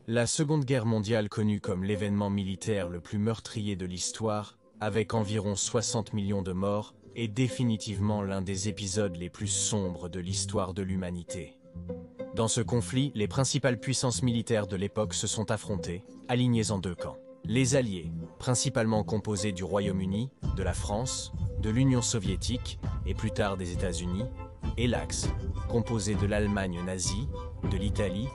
La Seconde Guerre mondiale, connue comme l'événement militaire le plus meurtrier de l'histoire, avec environ 60 millions de morts, est définitivement l'un des épisodes les plus sombres de l'histoire de l'humanité. Dans ce conflit, les principales puissances militaires de l'époque se sont affrontées, alignées en deux camps. Les Alliés, principalement composés du Royaume-Uni, de la France, de l'Union soviétique et plus tard des États-Unis, et l'Axe, composé de l'Allemagne nazie, de l'Italie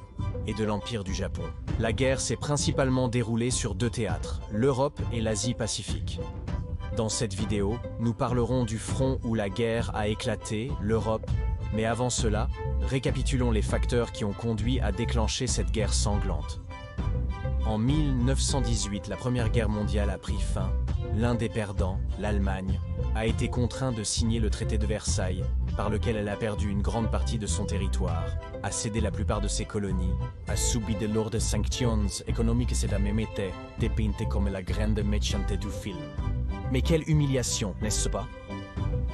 et de l'Empire du Japon. La guerre s'est principalement déroulée sur deux théâtres, l'Europe et l'Asie-Pacifique. Dans cette vidéo, nous parlerons du front où la guerre a éclaté, l'Europe, mais avant cela, récapitulons les facteurs qui ont conduit à déclencher cette guerre sanglante. En 1918, la Première Guerre mondiale a pris fin. L'un des perdants, l'Allemagne, a été contraint de signer le traité de Versailles, par lequel elle a perdu une grande partie de son territoire, a cédé la plupart de ses colonies, a subi de lourdes sanctions économiques et dapete dipinte comme la grande méchante du film. Mais quelle humiliation, n'est-ce pas?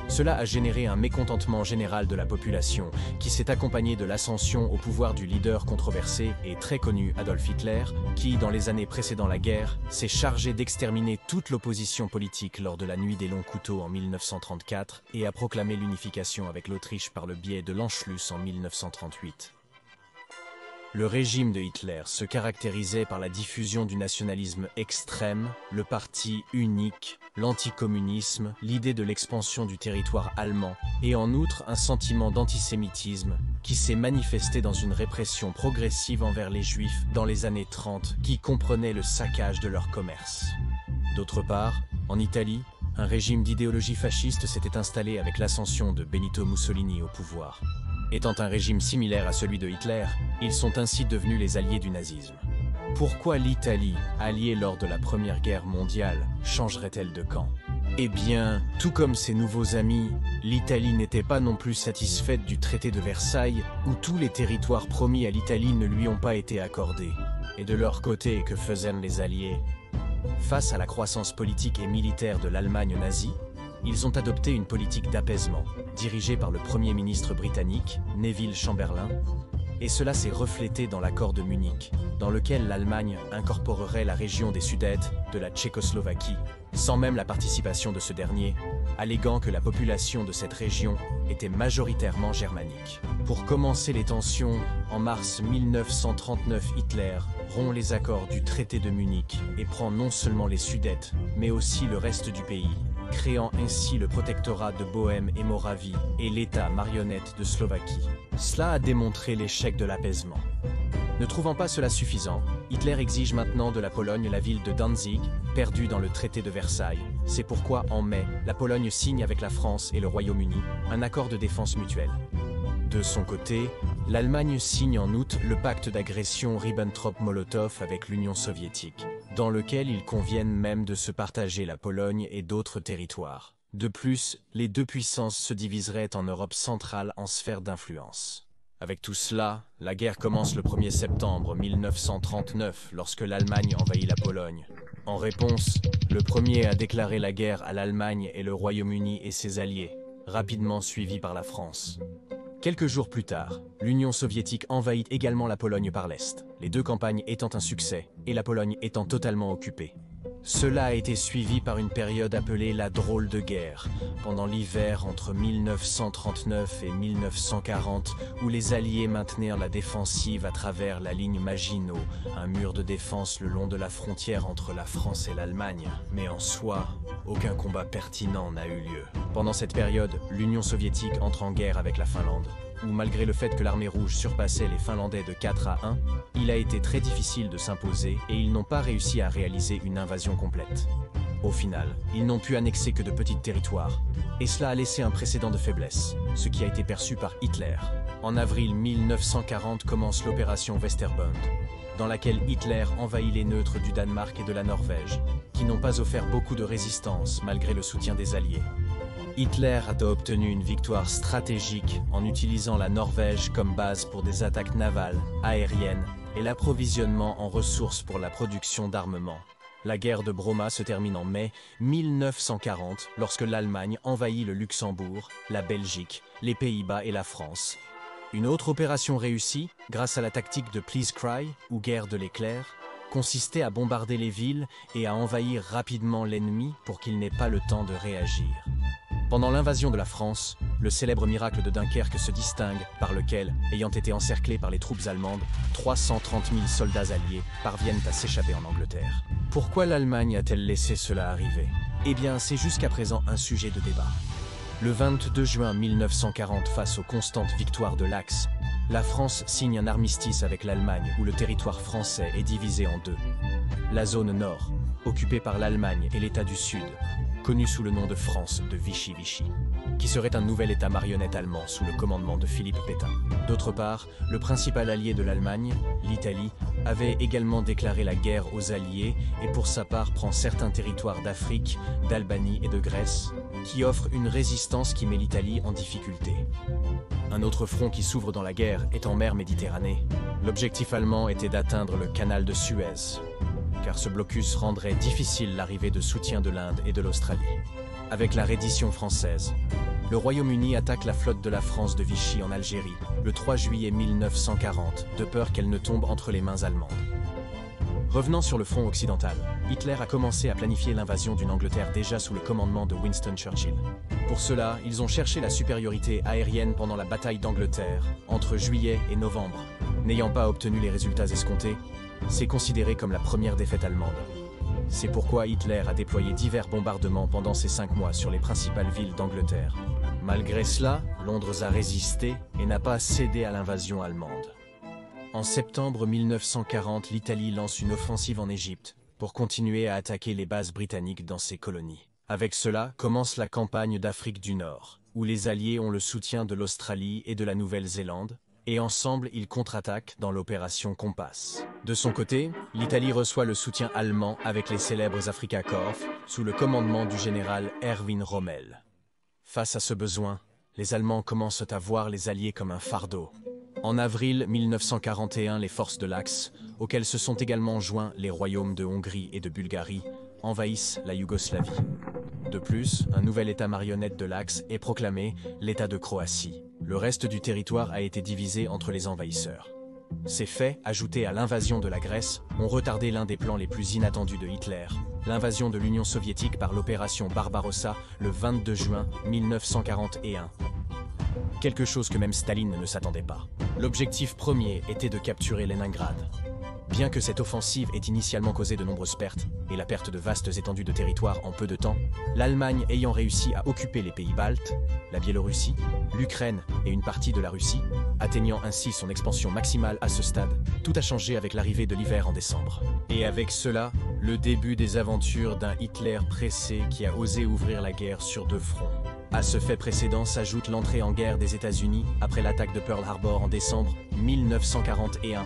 Cela a généré un mécontentement général de la population, qui s'est accompagné de l'ascension au pouvoir du leader controversé et très connu Adolf Hitler, qui, dans les années précédant la guerre, s'est chargé d'exterminer toute l'opposition politique lors de la Nuit des Longs Couteaux en 1934 et a proclamé l'unification avec l'Autriche par le biais de l'Anschluss en 1938. Le régime de Hitler se caractérisait par la diffusion du nationalisme extrême, le parti unique, l'anticommunisme, l'idée de l'expansion du territoire allemand et en outre un sentiment d'antisémitisme qui s'est manifesté dans une répression progressive envers les Juifs dans les années 30 qui comprenait le saccage de leur commerce. D'autre part, en Italie, un régime d'idéologie fasciste s'était installé avec l'ascension de Benito Mussolini au pouvoir. Étant un régime similaire à celui de Hitler, ils sont ainsi devenus les alliés du nazisme. Pourquoi l'Italie, alliée lors de la Première Guerre mondiale, changerait-elle de camp? Eh bien, tout comme ses nouveaux amis, l'Italie n'était pas non plus satisfaite du traité de Versailles, où tous les territoires promis à l'Italie ne lui ont pas été accordés. Et de leur côté, que faisaient les Alliés? Face à la croissance politique et militaire de l'Allemagne nazie, ils ont adopté une politique d'apaisement, dirigée par le Premier ministre britannique, Neville Chamberlain, et cela s'est reflété dans l'accord de Munich, dans lequel l'Allemagne incorporerait la région des Sudètes de la Tchécoslovaquie, sans même la participation de ce dernier, alléguant que la population de cette région était majoritairement germanique. Pour commencer les tensions, en mars 1939, Hitler rompt les accords du traité de Munich et prend non seulement les Sudètes, mais aussi le reste du pays, créant ainsi le protectorat de Bohême et Moravie et l'État marionnette de Slovaquie. Cela a démontré l'échec de l'apaisement. Ne trouvant pas cela suffisant, Hitler exige maintenant de la Pologne la ville de Danzig, perdue dans le traité de Versailles. C'est pourquoi, en mai, la Pologne signe avec la France et le Royaume-Uni un accord de défense mutuelle. De son côté, l'Allemagne signe en août le pacte d'agression Ribbentrop-Molotov avec l'Union soviétique, dans lequel ils conviennent même de se partager la Pologne et d'autres territoires. De plus, les deux puissances se diviseraient en Europe centrale en sphère d'influence. Avec tout cela, la guerre commence le 1er septembre 1939 lorsque l'Allemagne envahit la Pologne. En réponse, le premier a déclaré la guerre à l'Allemagne et le Royaume-Uni et ses alliés, rapidement suivi par la France. Quelques jours plus tard, l'Union soviétique envahit également la Pologne par l'Est, les deux campagnes étant un succès et la Pologne étant totalement occupée. Cela a été suivi par une période appelée la drôle de guerre, pendant l'hiver entre 1939 et 1940, où les Alliés maintenirent la défensive à travers la ligne Maginot, un mur de défense le long de la frontière entre la France et l'Allemagne. Mais en soi, aucun combat pertinent n'a eu lieu. Pendant cette période, l'Union soviétique entre en guerre avec la Finlande, où malgré le fait que l'armée rouge surpassait les Finlandais de 4 à 1, il a été très difficile de s'imposer et ils n'ont pas réussi à réaliser une invasion complète. Au final, ils n'ont pu annexer que de petits territoires, et cela a laissé un précédent de faiblesse, ce qui a été perçu par Hitler. En avril 1940 commence l'opération Westerbund, dans laquelle Hitler envahit les neutres du Danemark et de la Norvège, qui n'ont pas offert beaucoup de résistance malgré le soutien des Alliés. Hitler a obtenu une victoire stratégique en utilisant la Norvège comme base pour des attaques navales, aériennes et l'approvisionnement en ressources pour la production d'armement. La guerre de Broma se termine en mai 1940 lorsque l'Allemagne envahit le Luxembourg, la Belgique, les Pays-Bas et la France. Une autre opération réussie, grâce à la tactique de Please Cry, ou guerre de l'éclair, consistait à bombarder les villes et à envahir rapidement l'ennemi pour qu'il n'ait pas le temps de réagir. Pendant l'invasion de la France, le célèbre miracle de Dunkerque se distingue par lequel, ayant été encerclés par les troupes allemandes, 330 000 soldats alliés parviennent à s'échapper en Angleterre. Pourquoi l'Allemagne a-t-elle laissé cela arriver? Eh bien, c'est jusqu'à présent un sujet de débat. Le 22 juin 1940, face aux constantes victoires de l'Axe, la France signe un armistice avec l'Allemagne où le territoire français est divisé en deux. La zone nord, occupée par l'Allemagne, et l'État du Sud, connu sous le nom de France de Vichy, qui serait un nouvel État marionnette allemand sous le commandement de Philippe Pétain. D'autre part, le principal allié de l'Allemagne, l'Italie, avait également déclaré la guerre aux Alliés et pour sa part prend certains territoires d'Afrique, d'Albanie et de Grèce, qui offrent une résistance qui met l'Italie en difficulté. Un autre front qui s'ouvre dans la guerre est en mer Méditerranée. L'objectif allemand était d'atteindre le canal de Suez, car ce blocus rendrait difficile l'arrivée de soutien de l'Inde et de l'Australie. Avec la reddition française, le Royaume-Uni attaque la flotte de la France de Vichy en Algérie le 3 juillet 1940, de peur qu'elle ne tombe entre les mains allemandes. Revenant sur le front occidental, Hitler a commencé à planifier l'invasion d'une Angleterre déjà sous le commandement de Winston Churchill. Pour cela, ils ont cherché la supériorité aérienne pendant la bataille d'Angleterre, entre juillet et novembre. N'ayant pas obtenu les résultats escomptés, c'est considéré comme la première défaite allemande. C'est pourquoi Hitler a déployé divers bombardements pendant ces 5 mois sur les principales villes d'Angleterre. Malgré cela, Londres a résisté et n'a pas cédé à l'invasion allemande. En septembre 1940, l'Italie lance une offensive en Égypte pour continuer à attaquer les bases britanniques dans ses colonies. Avec cela commence la campagne d'Afrique du Nord, où les Alliés ont le soutien de l'Australie et de la Nouvelle-Zélande, et ensemble ils contre-attaquent dans l'opération Compass. De son côté, l'Italie reçoit le soutien allemand avec les célèbres Afrika Korps, sous le commandement du général Erwin Rommel. Face à ce besoin, les Allemands commencent à voir les Alliés comme un fardeau. En avril 1941, les forces de l'Axe, auxquelles se sont également joints les royaumes de Hongrie et de Bulgarie, envahissent la Yougoslavie. De plus, un nouvel État marionnette de l'Axe est proclamé, l'État de Croatie. Le reste du territoire a été divisé entre les envahisseurs. Ces faits, ajoutés à l'invasion de la Grèce, ont retardé l'un des plans les plus inattendus de Hitler, l'invasion de l'Union soviétique par l'opération Barbarossa le 22 juin 1941. Quelque chose que même Staline ne s'attendait pas. L'objectif premier était de capturer Leningrad. Bien que cette offensive ait initialement causé de nombreuses pertes et la perte de vastes étendues de territoire en peu de temps, l'Allemagne ayant réussi à occuper les pays baltes, la Biélorussie, l'Ukraine et une partie de la Russie, atteignant ainsi son expansion maximale à ce stade, tout a changé avec l'arrivée de l'hiver en décembre. Et avec cela, le début des aventures d'un Hitler pressé qui a osé ouvrir la guerre sur 2 fronts. À ce fait précédent s'ajoute l'entrée en guerre des États-Unis après l'attaque de Pearl Harbor en décembre 1941.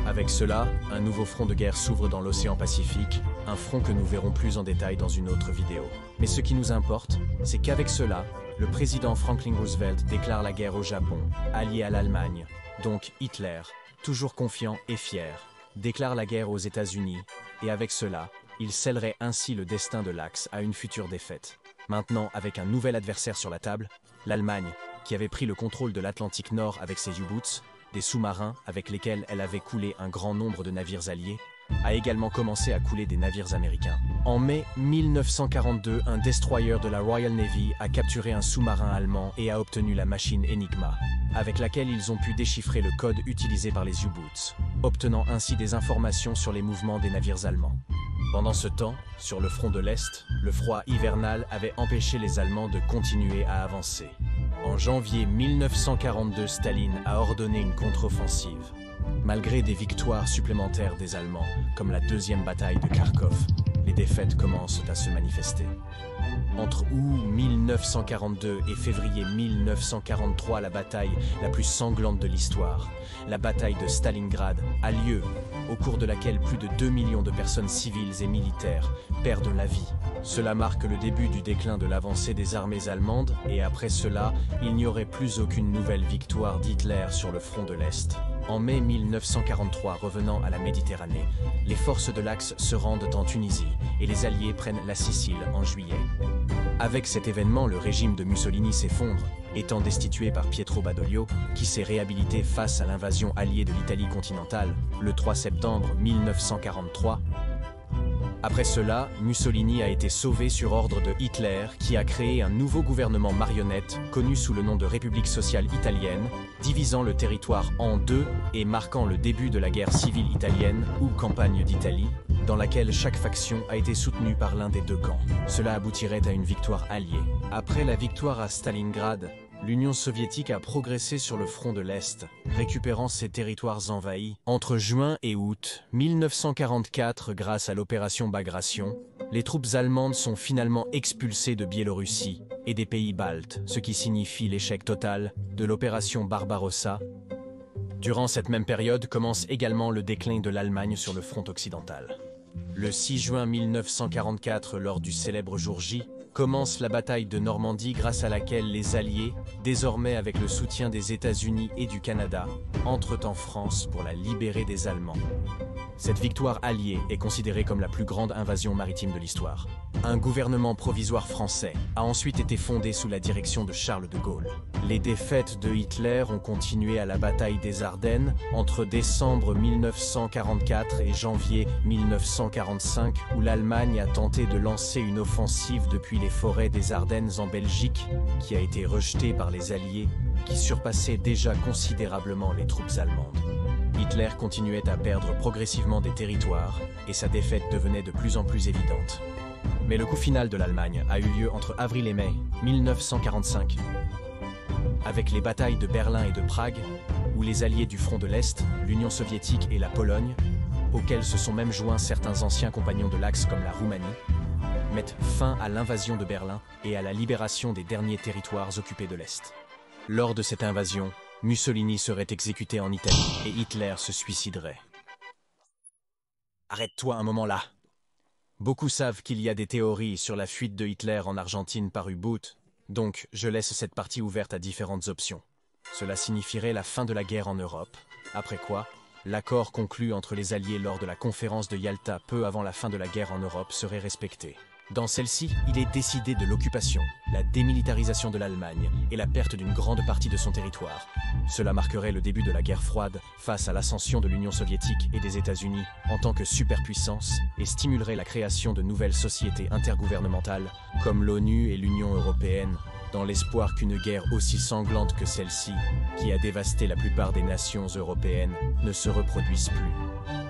Avec cela, un nouveau front de guerre s'ouvre dans l'océan Pacifique, un front que nous verrons plus en détail dans une autre vidéo. Mais ce qui nous importe, c'est qu'avec cela, le président Franklin Roosevelt déclare la guerre au Japon, allié à l'Allemagne. Donc Hitler, toujours confiant et fier, déclare la guerre aux États-Unis, et avec cela, il scellerait ainsi le destin de l'Axe à une future défaite. Maintenant, avec un nouvel adversaire sur la table, l'Allemagne, qui avait pris le contrôle de l'Atlantique Nord avec ses U-Boots, des sous-marins avec lesquels elle avait coulé un grand nombre de navires alliés, a également commencé à couler des navires américains. En mai 1942, un destroyer de la Royal Navy a capturé un sous-marin allemand et a obtenu la machine Enigma, avec laquelle ils ont pu déchiffrer le code utilisé par les U-Boots, obtenant ainsi des informations sur les mouvements des navires allemands. Pendant ce temps, sur le front de l'Est, le froid hivernal avait empêché les Allemands de continuer à avancer. En janvier 1942, Staline a ordonné une contre-offensive. Malgré des victoires supplémentaires des Allemands, comme la deuxième bataille de Kharkov, les défaites commencent à se manifester. Entre août 1942 et février 1943, la bataille la plus sanglante de l'histoire, la bataille de Stalingrad, a lieu, au cours de laquelle plus de 2 millions de personnes civiles et militaires perdent la vie. Cela marque le début du déclin de l'avancée des armées allemandes et après cela, il n'y aurait plus aucune nouvelle victoire d'Hitler sur le front de l'Est. En mai 1943, revenant à la Méditerranée, les forces de l'Axe se rendent en Tunisie et les Alliés prennent la Sicile en juillet. Avec cet événement, le régime de Mussolini s'effondre, étant destitué par Pietro Badoglio, qui s'est réhabilité face à l'invasion alliée de l'Italie continentale le 3 septembre 1943. Après cela, Mussolini a été sauvé sur ordre de Hitler, qui a créé un nouveau gouvernement marionnette, connu sous le nom de République sociale italienne, divisant le territoire en deux et marquant le début de la guerre civile italienne, ou campagne d'Italie, dans laquelle chaque faction a été soutenue par l'un des deux camps. Cela aboutirait à une victoire alliée. Après la victoire à Stalingrad, l'Union soviétique a progressé sur le front de l'Est, récupérant ses territoires envahis. Entre juin et août 1944, grâce à l'opération Bagration, les troupes allemandes sont finalement expulsées de Biélorussie et des pays baltes, ce qui signifie l'échec total de l'opération Barbarossa. Durant cette même période commence également le déclin de l'Allemagne sur le front occidental. Le 6 juin 1944, lors du célèbre jour J, commence la bataille de Normandie grâce à laquelle les Alliés, désormais avec le soutien des États-Unis et du Canada, entrent en France pour la libérer des Allemands. Cette victoire alliée est considérée comme la plus grande invasion maritime de l'histoire. Un gouvernement provisoire français a ensuite été fondé sous la direction de Charles de Gaulle. Les défaites de Hitler ont continué à la bataille des Ardennes entre décembre 1944 et janvier 1945, où l'Allemagne a tenté de lancer une offensive depuis les forêts des Ardennes en Belgique, qui a été rejetée par les Alliés, qui surpassaient déjà considérablement les troupes allemandes. Hitler continuait à perdre progressivement des territoires et sa défaite devenait de plus en plus évidente. Mais le coup final de l'Allemagne a eu lieu entre avril et mai 1945, avec les batailles de Berlin et de Prague, où les alliés du front de l'Est, l'Union soviétique et la Pologne, auxquels se sont même joints certains anciens compagnons de l'Axe comme la Roumanie, mettent fin à l'invasion de Berlin et à la libération des derniers territoires occupés de l'Est. Lors de cette invasion, Mussolini serait exécuté en Italie et Hitler se suiciderait. Arrête-toi un moment là. Beaucoup savent qu'il y a des théories sur la fuite de Hitler en Argentine par U-boot, donc je laisse cette partie ouverte à différentes options. Cela signifierait la fin de la guerre en Europe, après quoi, l'accord conclu entre les Alliés lors de la conférence de Yalta peu avant la fin de la guerre en Europe serait respecté. Dans celle-ci, il est décidé de l'occupation, la démilitarisation de l'Allemagne et la perte d'une grande partie de son territoire. Cela marquerait le début de la guerre froide face à l'ascension de l'Union soviétique et des États-Unis en tant que superpuissance et stimulerait la création de nouvelles sociétés intergouvernementales comme l'ONU et l'Union européenne, dans l'espoir qu'une guerre aussi sanglante que celle-ci, qui a dévasté la plupart des nations européennes, ne se reproduise plus.